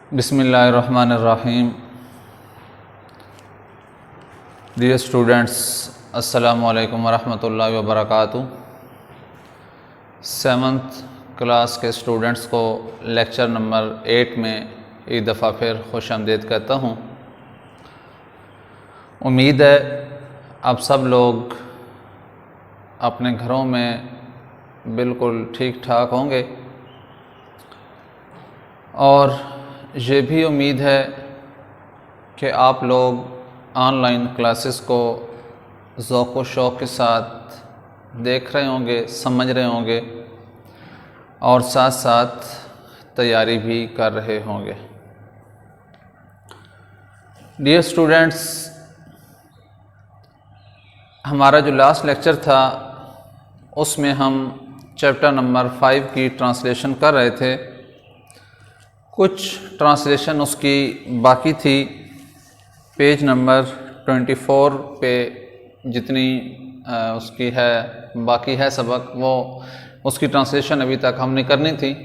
बिस्मिल्लाहिर्रहमानिर्रहीम। Dear students, अस्सलामु अलैकुम वरहमतुल्लाहि वबरकातुहू। 7th क्लास के स्टूडेंट्स को लेक्चर नंबर 8 में एक दफ़ा फिर खुश आमदीद कहता हूँ। उम्मीद है आप सब लोग अपने घरों में बिल्कुल ठीक ठाक होंगे और ये भी उम्मीद है कि आप लोग ऑनलाइन क्लासेस को ज़ौक़ व शौक़ के साथ देख रहे होंगे, समझ रहे होंगे और साथ साथ तैयारी भी कर रहे होंगे। डियर स्टूडेंट्स, हमारा जो लास्ट लेक्चर था उसमें हम चैप्टर नंबर 5 की ट्रांसलेशन कर रहे थे। कुछ ट्रांसलेशन उसकी बाकी थी। पेज नंबर 24 पे जितनी उसकी है बाकी है सबक, वो उसकी ट्रांसलेशन अभी तक हमने करनी थी।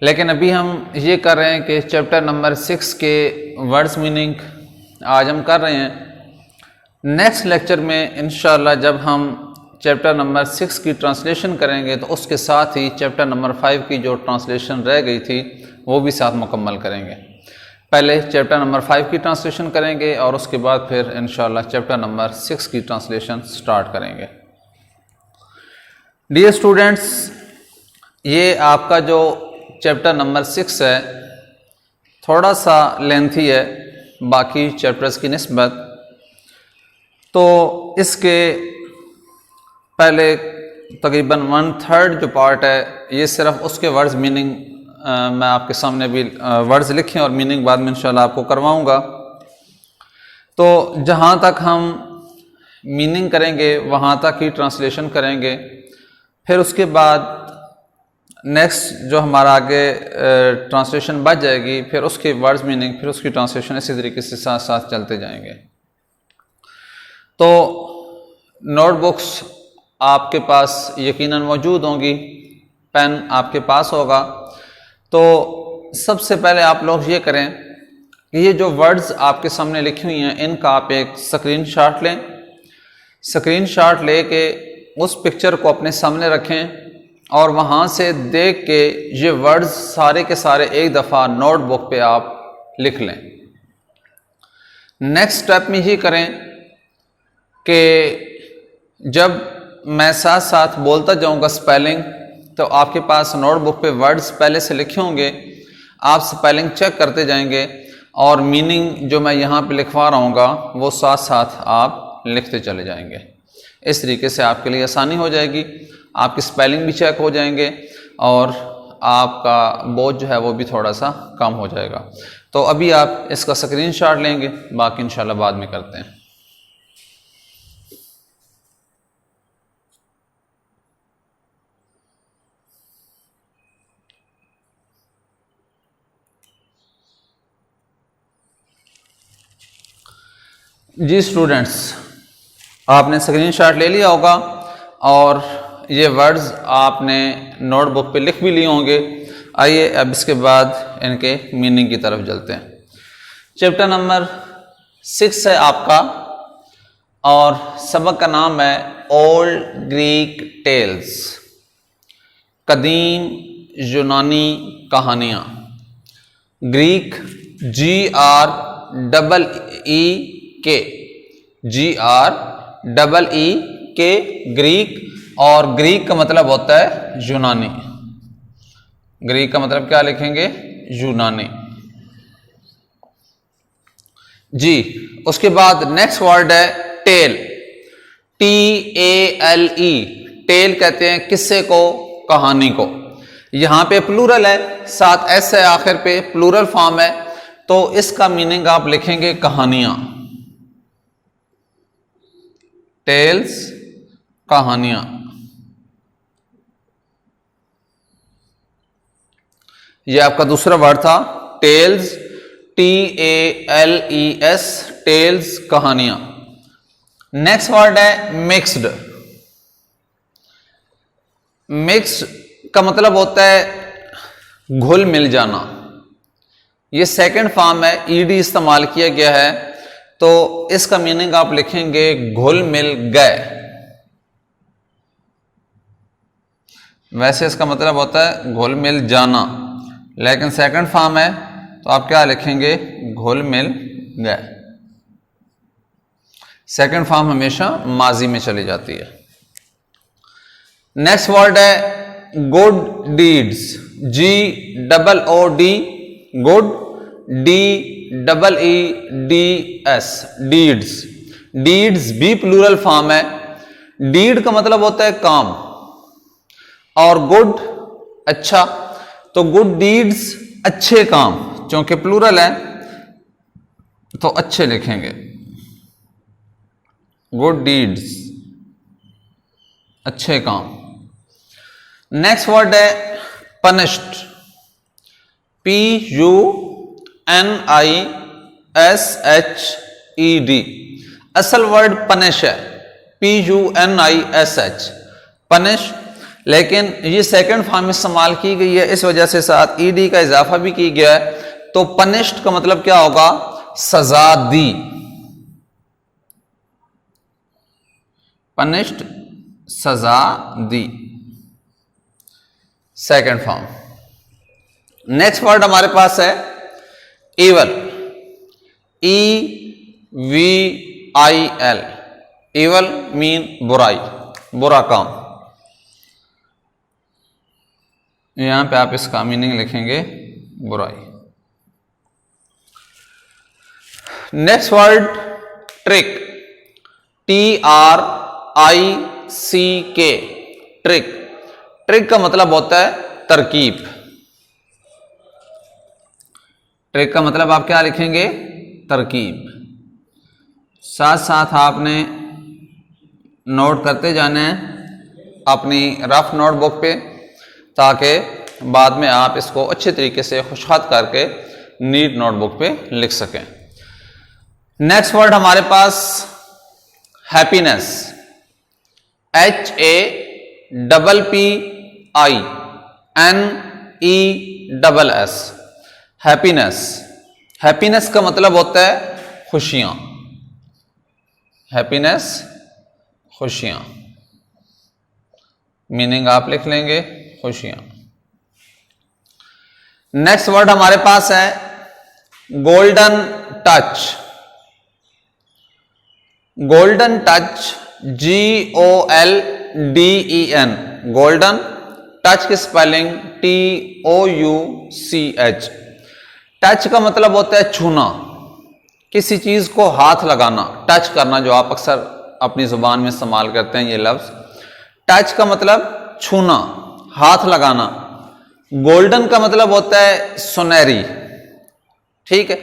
लेकिन अभी हम ये कर रहे हैं कि चैप्टर नंबर 6 के वर्ड्स मीनिंग आज हम कर रहे हैं। नेक्स्ट लेक्चर में इंशाअल्लाह जब हम चैप्टर नंबर 6 की ट्रांसलेशन करेंगे तो उसके साथ ही चैप्टर नंबर 5 की जो ट्रांसलेशन रह गई थी वो भी साथ मुकम्मल करेंगे। पहले चैप्टर नंबर 5 की ट्रांसलेशन करेंगे और उसके बाद फिर इंशाअल्लाह चैप्टर नंबर 6 की ट्रांसलेशन स्टार्ट करेंगे। डियर स्टूडेंट्स, ये आपका जो चैप्टर नंबर 6 है थोड़ा सा लेंथी है बाकी चैप्टर्स की निस्बत। तो इसके पहले तकरीबन 1/3 जो पार्ट है ये सिर्फ उसके वर्ड्स मीनिंग मैं आपके सामने भी वर्ड्स लिखे और मीनिंग बाद में इंशाल्लाह आपको करवाऊंगा। तो जहाँ तक हम मीनिंग करेंगे वहाँ तक ही ट्रांसलेशन करेंगे। फिर उसके बाद नेक्स्ट जो हमारा आगे ट्रांसलेशन बच जाएगी, फिर उसके वर्ड्स मीनिंग, फिर उसकी ट्रांसलेशन, इसी तरीके से साथ साथ चलते जाएंगे। तो नोटबुक्स आपके पास यकीनन मौजूद होंगी, पेन आपके पास होगा। तो सबसे पहले आप लोग ये करें कि ये जो वर्ड्स आपके सामने लिखी हुई हैं इनका आप एक स्क्रीनशॉट लें। स्क्रीनशॉट लेके उस पिक्चर को अपने सामने रखें और वहाँ से देख के ये वर्ड्स सारे के सारे एक दफ़ा नोटबुक पे आप लिख लें। नेक्स्ट स्टेप में ये करें कि जब मैं साथ साथ बोलता जाऊंगा स्पेलिंग, तो आपके पास नोटबुक पे वर्ड्स पहले से लिखे होंगे, आप स्पेलिंग चेक करते जाएंगे और मीनिंग जो मैं यहाँ पे लिखवा रहा हूँगा वो साथ साथ आप लिखते चले जाएंगे। इस तरीके से आपके लिए आसानी हो जाएगी, आपकी स्पेलिंग भी चेक हो जाएंगे और आपका बोझ जो है वो भी थोड़ा सा कम हो जाएगा। तो अभी आप इसका स्क्रीनशॉट लेंगे, बाकी इंशाल्लाह बाद में करते हैं। जी स्टूडेंट्स, आपने स्क्रीनशॉट ले लिया होगा और ये वर्ड्स आपने नोटबुक पे लिख भी लिए होंगे। आइए अब इसके बाद इनके मीनिंग की तरफ चलते हैं। चैप्टर नंबर 6 है आपका और सबक का नाम है ओल्ड ग्रीक टेल्स, कदीम यूनानी कहानियाँ। ग्रीक GREEK, GREEK ग्रीक, और ग्रीक का मतलब होता है यूनानी। ग्रीक का मतलब क्या लिखेंगे? यूनानी। जी, उसके बाद नेक्स्ट वर्ड है टेल, TALE। टेल कहते हैं किस्से को, कहानी को। यहां पे प्लूरल है, साथ एस है आखिर पे, प्लूरल फॉर्म है, तो इसका मीनिंग आप लिखेंगे कहानियां। टेल्स, कहानियां। यह आपका दूसरा वर्ड था टेल्स, TALES, टेल्स, कहानियां। नेक्स्ट वर्ड है मिक्स्ड। मिक्स्ड का मतलब होता है घुल मिल जाना। ये सेकंड फॉर्म है, ईडी इस्तेमाल किया गया है, तो इसका मीनिंग आप लिखेंगे घुल मिल गए। वैसे इसका मतलब होता है घुल मिल जाना, लेकिन सेकंड फॉर्म है तो आप क्या लिखेंगे, घुल मिल गए। सेकंड फॉर्म हमेशा माजी में चली जाती है। नेक्स्ट वर्ड है good deeds, GOOD, good, DEEDS, deeds. Deeds भी प्लूरल फॉर्म है। डीड का मतलब होता है काम, और गुड अच्छा, तो गुड डीड्स अच्छे काम, क्योंकि प्लूरल है तो अच्छे लिखेंगे, गुड डीड्स अच्छे काम। नेक्स्ट वर्ड है पनिश्ड, PUNISHED। असल वर्ड पनिश है, PUNISH, पनिश, लेकिन ये सेकंड फॉर्म इस्तेमाल की गई है, इस वजह से साथ ईडी का इजाफा भी किया गया है, तो पनिश्ड का मतलब क्या होगा, सजा दी। पनिश्ड सजा दी, सेकंड फॉर्म। नेक्स्ट वर्ड हमारे पास है इवल, EVIL। इवल मीन बुराई, बुरा काम। यहां पे आप इसका मीनिंग लिखेंगे बुराई। Next word trick, TRICK, trick. Trick का मतलब होता है तरकीब। ट्रिक का मतलब आप क्या लिखेंगे, तरकीब। साथ साथ आपने नोट करते जाना है अपनी रफ नोटबुक पे, ताकि बाद में आप इसको अच्छे तरीके से खुशखत करके नीट नोटबुक पे लिख सकें। नेक्स्ट वर्ड हमारे पास हैप्पीनेस, HAPPINESS, हैप्पीनेस। हैप्पीनेस का मतलब होता है खुशियां, हैप्पीनेस खुशियां, मीनिंग आप लिख लेंगे खुशियां। नेक्स्ट वर्ड हमारे पास है golden touch, golden touch, GOLDEN, golden, touch की स्पेलिंग TOUCH। टच का मतलब होता है छूना, किसी चीज को हाथ लगाना, टच करना, जो आप अक्सर अपनी जुबान में इस्तेमाल करते हैं ये लफ्ज। टच का मतलब छूना, हाथ लगाना। गोल्डन का मतलब होता है सुनहरी, ठीक है।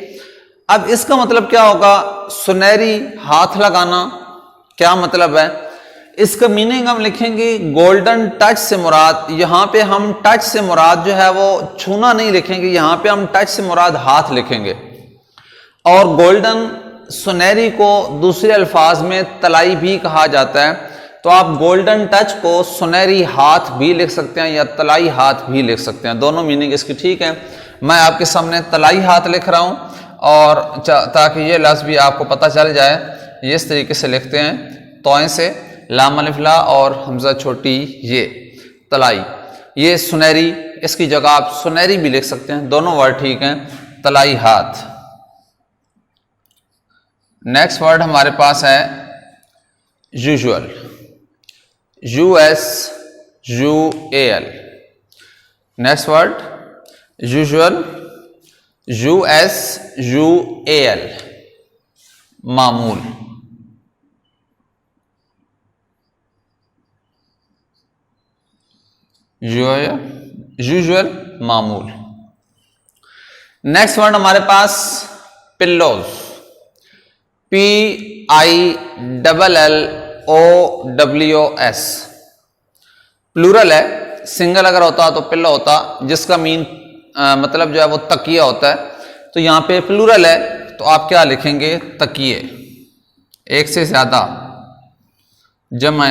अब इसका मतलब क्या होगा, सुनहरी, हाथ लगाना, क्या मतलब है इसका मीनिंग हम लिखेंगे गोल्डन टच से मुराद, यहां पे हम टच से मुराद जो है वो छूना नहीं लिखेंगे, यहां पे हम टच से मुराद हाथ लिखेंगे। और गोल्डन, सुनहरी को दूसरे अल्फाज में तलाई भी कहा जाता है, तो आप गोल्डन टच को सुनहरी हाथ भी लिख सकते हैं या तलाई हाथ भी लिख सकते हैं, दोनों मीनिंग इसकी ठीक है। मैं आपके सामने तलाई हाथ लिख रहा हूं, और ताकि ये लफ्ज़ भी आपको पता चल जाए, ये इस तरीके से लिखते हैं, तोए से लाम अलिफ ला और हमजा छोटी ये, तलाई, ये सुनहरी, इसकी जगह आप सुनहरी भी लिख सकते हैं, दोनों वर्ड ठीक हैं, तलाई हाथ। नेक्स्ट वर्ड हमारे पास है usual, USUAL। Next word usual, USUAL, मामूल। यूजुअल, मामूल। नेक्स्ट वर्ड हमारे पास पिल्लोज, PILLOWS, प्लूरल है, सिंगल अगर होता तो पिल्लो होता, जिसका मीन मतलब जो है वो तकिया होता है, तो यहां पे प्लूरल है तो आप क्या लिखेंगे, तकिए, एक से ज्यादा जमा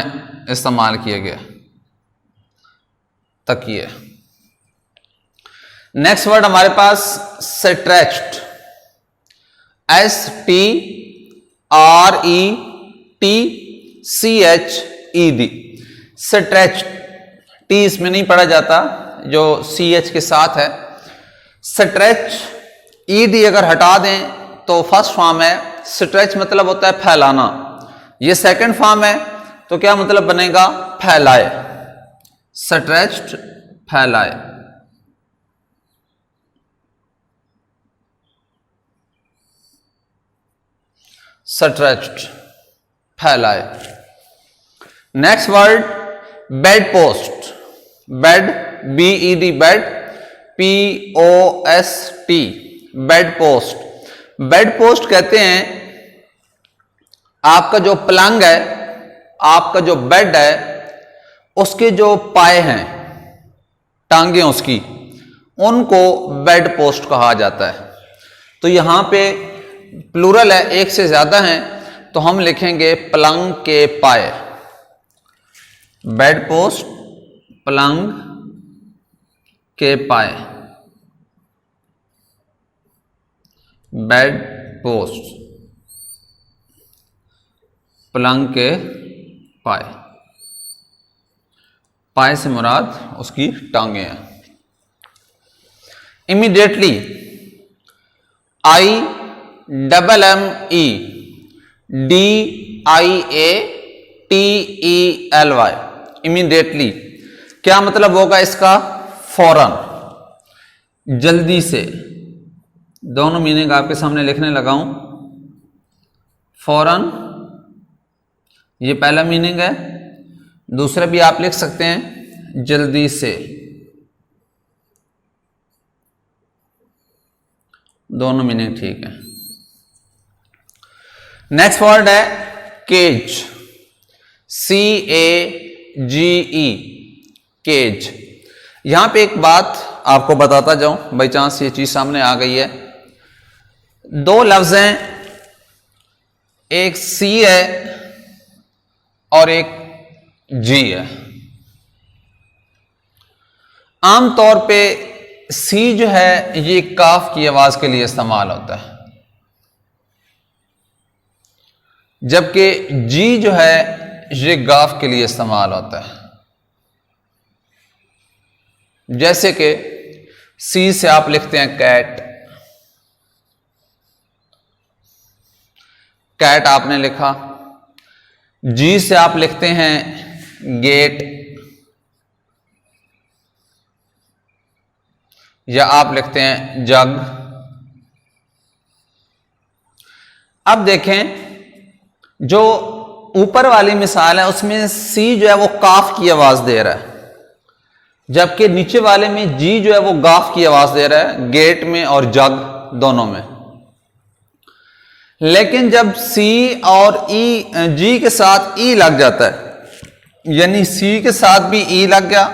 इस्तेमाल किया गया, तकिए। नेक्स्ट वर्ड हमारे पास स्ट्रेच्ड, STRETCHED, स्ट्रेच्ड, टी इसमें नहीं पढ़ा जाता जो CH के साथ है। स्ट्रेच ED अगर हटा दें तो फर्स्ट फॉर्म है, स्ट्रेच मतलब होता है फैलाना, ये सेकंड फॉर्म है तो क्या मतलब बनेगा, फैलाए, स्ट्रेच्ड फैलाए। स्ट्रेच्ड फैलाए। Next word bed post, bed BED, bed POST, bed post. Bed post कहते हैं आपका जो पलंग है, आपका जो बेड है, उसके जो पाए हैं, टांगे उसकी, उनको बेड पोस्ट कहा जाता है। तो यहां पे प्लूरल है, एक से ज्यादा हैं, तो हम लिखेंगे पलंग के पाए, बेड पोस्ट, पलंग के पाए, बेड पोस्ट, पलंग के पाए। पाए से मुराद उसकी टांगे हैं। इमीडिएटली, IMMEDIATELY, इमीडिएटली क्या मतलब होगा इसका, फौरन, जल्दी से। दोनों मीनिंग आपके सामने लिखने लगा हूं। फौरन ये पहला मीनिंग है, दूसरा भी आप लिख सकते हैं जल्दी से, दोनों मीनिंग ठीक है। नेक्स्ट वर्ड है केज, CAGE, केज। यहां पे एक बात आपको बताता जाऊं, बाई चांस ये चीज सामने आ गई है। दो लफ्ज हैं, एक C है और एक G है। आमतौर पे C जो है ये काफ की आवाज के लिए इस्तेमाल होता है, जबकि G जो है ये गाफ के लिए इस्तेमाल होता है। जैसे कि C से आप लिखते हैं कैट, कैट आपने लिखा। G से आप लिखते हैं गेट, या आप लिखते हैं जग। अब देखें, जो ऊपर वाली मिसाल है उसमें C जो है वो काफ की आवाज दे रहा है, जबकि नीचे वाले में G जो है वो गाफ की आवाज दे रहा है, गेट में और जग दोनों में। लेकिन जब C और G के साथ E लग जाता है, यानी C के साथ भी E लग गया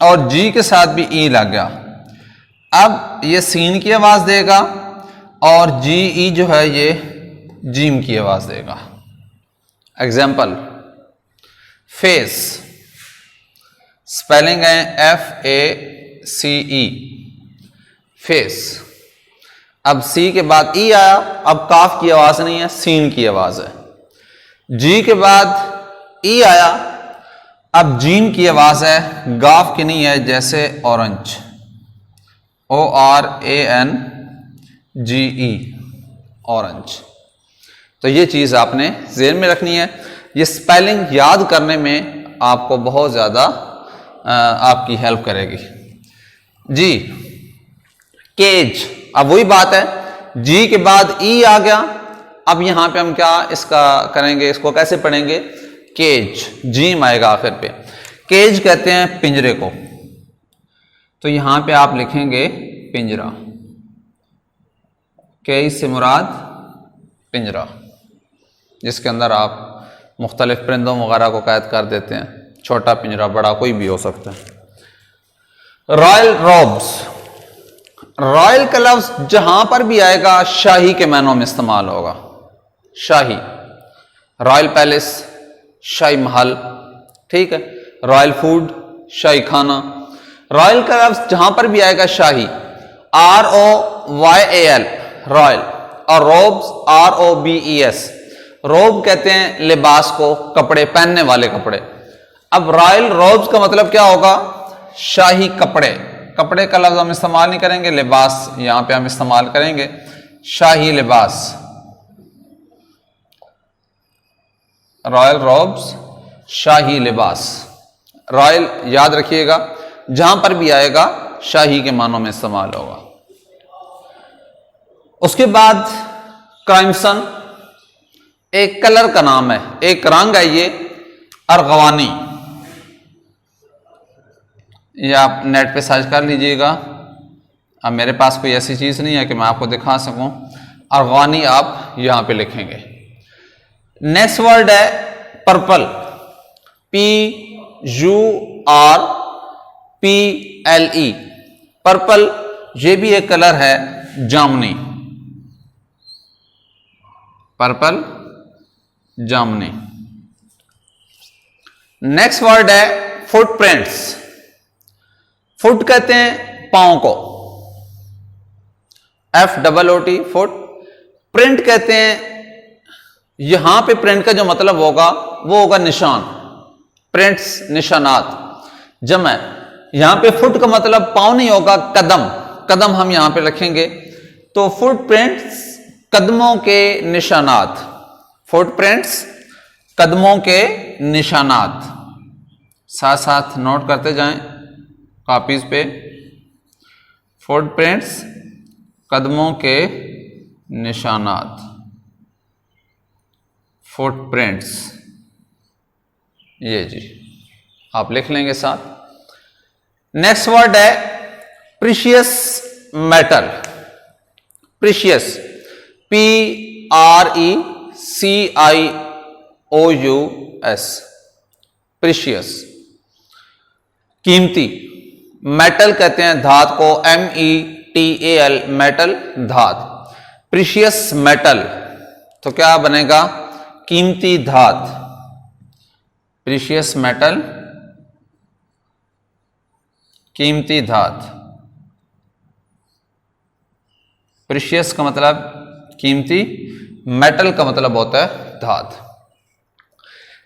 और G के साथ भी E लग गया, अब ये सीन की आवाज देगा और GE जो है ये जीम की आवाज देगा। एग्जाम्पल, फेस, स्पेलिंग है FACE, फेस। अब C के बाद E आया, अब काफ की आवाज नहीं है, सीन की आवाज है। G के बाद E आया, अब जीम की आवाज है, गाफ की नहीं है, जैसे ऑरेंज, ORANGE, ऑरेंज। तो ये चीज आपने ज़हन में रखनी है। ये स्पेलिंग याद करने में आपको बहुत ज्यादा आपकी हेल्प करेगी जी। केज, अब वही बात है, जी के बाद ई आ गया, अब यहां पे हम क्या इसका करेंगे, इसको कैसे पढ़ेंगे, केज, जीम आएगा आखिर पे। केज कहते हैं पिंजरे को, तो यहां पे आप लिखेंगे पिंजरा, केज से मुराद पिंजरा, जिसके अंदर आप मुख्तलिफ परिंदों वगैरह को कैद कर देते हैं, छोटा पिंजरा बड़ा कोई भी हो सकता है। रॉयल रॉब्स, रॉयल का लफ्ज जहां पर भी आएगा शाही के मानों में इस्तेमाल होगा। शाही, रॉयल पैलेस, शाही महल, ठीक है। रॉयल फूड, शाही खाना, रॉयल का लफ्ज जहां पर भी आएगा शाही, ROYAL रॉयल, और रोब्स ROBES रोब कहते हैं लिबास को, कपड़े पहनने वाले कपड़े। अब रॉयल रोब्स का मतलब क्या होगा? शाही कपड़े। कपड़े का लफ्ज हम इस्तेमाल नहीं करेंगे, लिबास यहां पे हम इस्तेमाल करेंगे, शाही लिबास, रॉयल रोब्स शाही लिबास। रॉयल याद रखिएगा, जहां पर भी आएगा शाही के मानों में इस्तेमाल होगा। उसके बाद क्राइमसन एक कलर का नाम है, एक रंग है ये, अर्गवानी। ये आप नेट पे सर्च कर लीजिएगा। अब मेरे पास कोई ऐसी चीज नहीं है कि मैं आपको दिखा सकूं। अर्गवानी आप यहां पे लिखेंगे। नेक्स्ट वर्ड है पर्पल, PURPLE पर्पल। ये भी एक कलर है, जामनी, पर्पल जामनी। नेक्स्ट वर्ड है फुटप्रिंट्स। फुट कहते हैं पांव को, FOOT फुट। प्रिंट कहते हैं, यहां पे प्रिंट का जो मतलब होगा वो होगा निशान, प्रिंट्स निशानात जमा। यहां पे फुट का मतलब पांव नहीं होगा, कदम, कदम हम यहां पे रखेंगे। तो फुटप्रिंट्स कदमों के निशानात, फुटप्रिंट्स कदमों के निशानात। साथ साथ नोट करते जाएं कॉपीज पे। फुटप्रिंट्स कदमों के निशानात, फुटप्रिंट्स, ये जी आप लिख लेंगे साथ। नेक्स्ट वर्ड है precious metal, precious PRECIOUS precious, कीमती। मेटल कहते हैं धात को, METAL मेटल, धात। प्रीशियस मेटल तो क्या बनेगा? कीमती धात, प्रीशियस मेटल कीमती धात। प्रीशियस का मतलब कीमती, मेटल का मतलब होता है धात।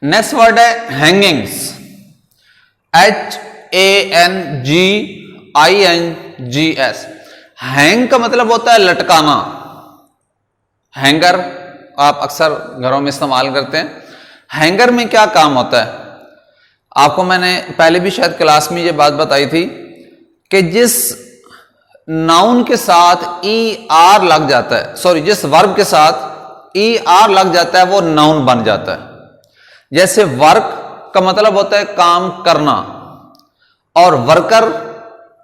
नेक्स्ट वर्ड है हैंगिंग्स, HANGINGS। हैंग का मतलब होता है लटकाना, हैंगर आप अक्सर घरों में इस्तेमाल करते हैं। हैंगर में क्या काम होता है? आपको मैंने पहले भी शायद क्लास में ये बात बताई थी कि जिस नाउन के साथ ER लग जाता है, सॉरी जिस वर्ब के साथ ER लग जाता है वो नाउन बन जाता है। जैसे वर्क का मतलब होता है काम करना, और वर्कर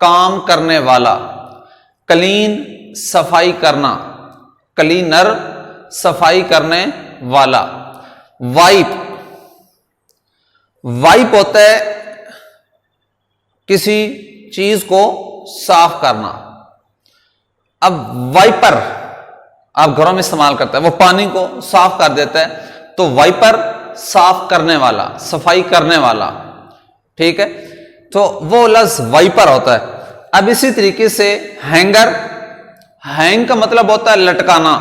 काम करने वाला। क्लीन सफाई करना, क्लीनर सफाई करने वाला। वाइप, वाइप होता है किसी चीज को साफ करना। अब वाइपर आप घरों में इस्तेमाल करते हैं, वो पानी को साफ कर देता है, तो वाइपर साफ करने वाला, सफाई करने वाला, ठीक है। तो वो लफ्ज वाइपर होता है। अब इसी तरीके से हैंगर, हैंग का मतलब होता है लटकाना,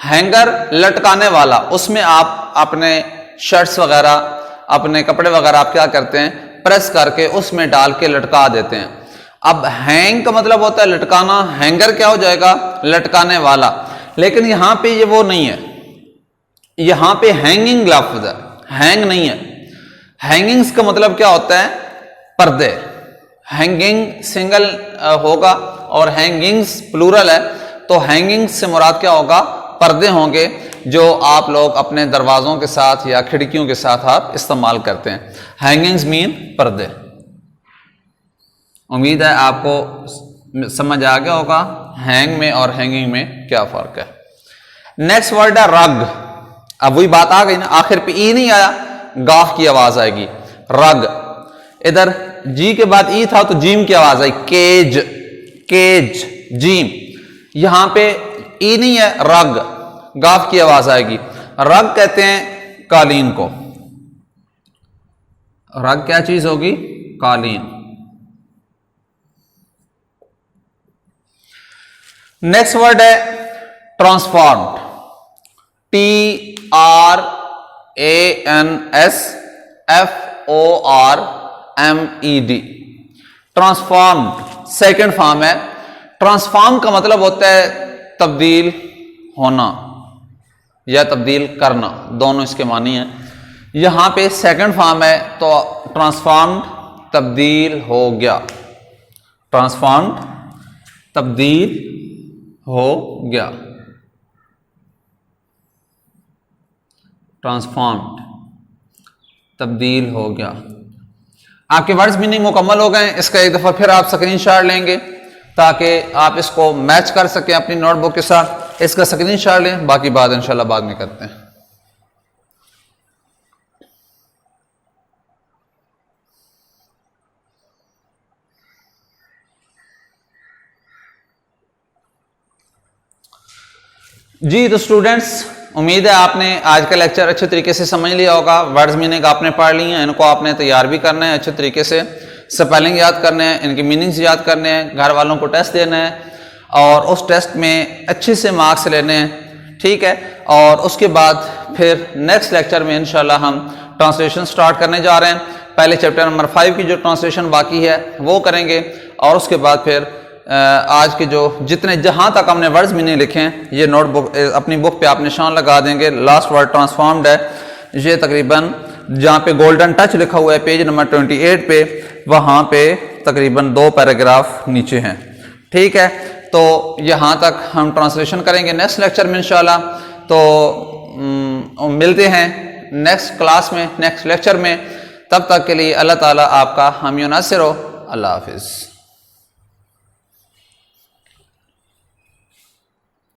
हैंगर लटकाने वाला। उसमें आप अपने शर्ट्स वगैरह, अपने कपड़े वगैरह आप क्या करते हैं, प्रेस करके उसमें डाल के लटका देते हैं। अब हैंग का मतलब होता है लटकाना, हैंगर क्या हो जाएगा, लटकाने वाला। लेकिन यहां पे ये वो नहीं है, यहां पे हैंगिंग लफ्ज है, हैंग नहीं है। हैंगिंग्स का मतलब क्या होता है, पर्दे। हैंगिंग सिंगल होगा और हैंगिंग्स प्लूरल है, तो हैंगिंग्स से मुराद क्या होगा, पर्दे होंगे जो आप लोग अपने दरवाजों के साथ या खिड़कियों के साथ आप इस्तेमाल करते हैं। हैंगिंग्स मीन पर्दे। उम्मीद है आपको समझ आ गया होगा हैंग में और हैंगिंग में क्या फर्क है। नेक्स्ट वर्ड है रग। अब वही बात आ गई ना, आखिर पे ई नहीं आया, गाफ की आवाज आएगी, रग। इधर जी के बाद ई था तो जीम की आवाज आई, केज, केज, जीम। यहां पे ई नहीं है, रग, गाफ की आवाज आएगी। रग कहते हैं कालीन को। रग क्या चीज होगी, कालीन। नेक्स्ट वर्ड है transformed, TRANSFORMED, transformed second form है। ट्रांसफॉर्म का मतलब होता है तब्दील होना या तब्दील करना, दोनों इसके मानी हैं। यहां पे सेकंड फॉर्म है तो ट्रांसफॉर्म्ड तब्दील हो गया, ट्रांसफॉर्म्ड तब्दील हो गया, ट्रांसफॉर्म्ड तब्दील हो गया। आपके वर्ड्स मीनिंग मुकम्मल हो गए। इसका एक दफा फिर आप स्क्रीनशॉट लेंगे ताकि आप इसको मैच कर सकें अपनी नोटबुक के साथ। इसका स्क्रीनशॉट लें, बाकी बात इंशाल्लाह बाद में करते हैं। जी तो स्टूडेंट्स, उम्मीद है आपने आज का लेक्चर अच्छे तरीके से समझ लिया होगा। वर्ड्स मीनिंग आपने पढ़ ली हैं, इनको आपने तैयार भी करना है अच्छे तरीके से। स्पेलिंग याद करने हैं, इनके मीनिंग्स याद करने हैं, घर वालों को टेस्ट देना है और उस टेस्ट में अच्छे से मार्क्स लेने हैं, ठीक है। और उसके बाद फिर नेक्स्ट लेक्चर में इंशाल्लाह हम ट्रांसलेशन स्टार्ट करने जा रहे हैं। पहले चैप्टर नंबर 5 की जो ट्रांसलेशन बाकी है वो करेंगे और उसके बाद फिर आज के जो जितने जहां तक हमने वर्ड्स मीनिंग लिखे हैं ये नोटबुक अपनी बुक पे आप निशान लगा देंगे। लास्ट वर्ड ट्रांसफॉर्म्ड है, ये तकरीबन जहाँ पे गोल्डन टच लिखा हुआ है पेज नंबर 28 पे, वहाँ पे तकरीबन 2 पैराग्राफ नीचे हैं, ठीक है। तो यहाँ तक हम ट्रांसलेशन करेंगे नेक्स्ट लेक्चर में इंशाल्लाह। तो मिलते हैं नेक्स्ट क्लास में, नेक्स्ट लेक्चर में। तब तक के लिए अल्लाह ताला आपका हामी नासिर हो। अल्लाह हाफिज़।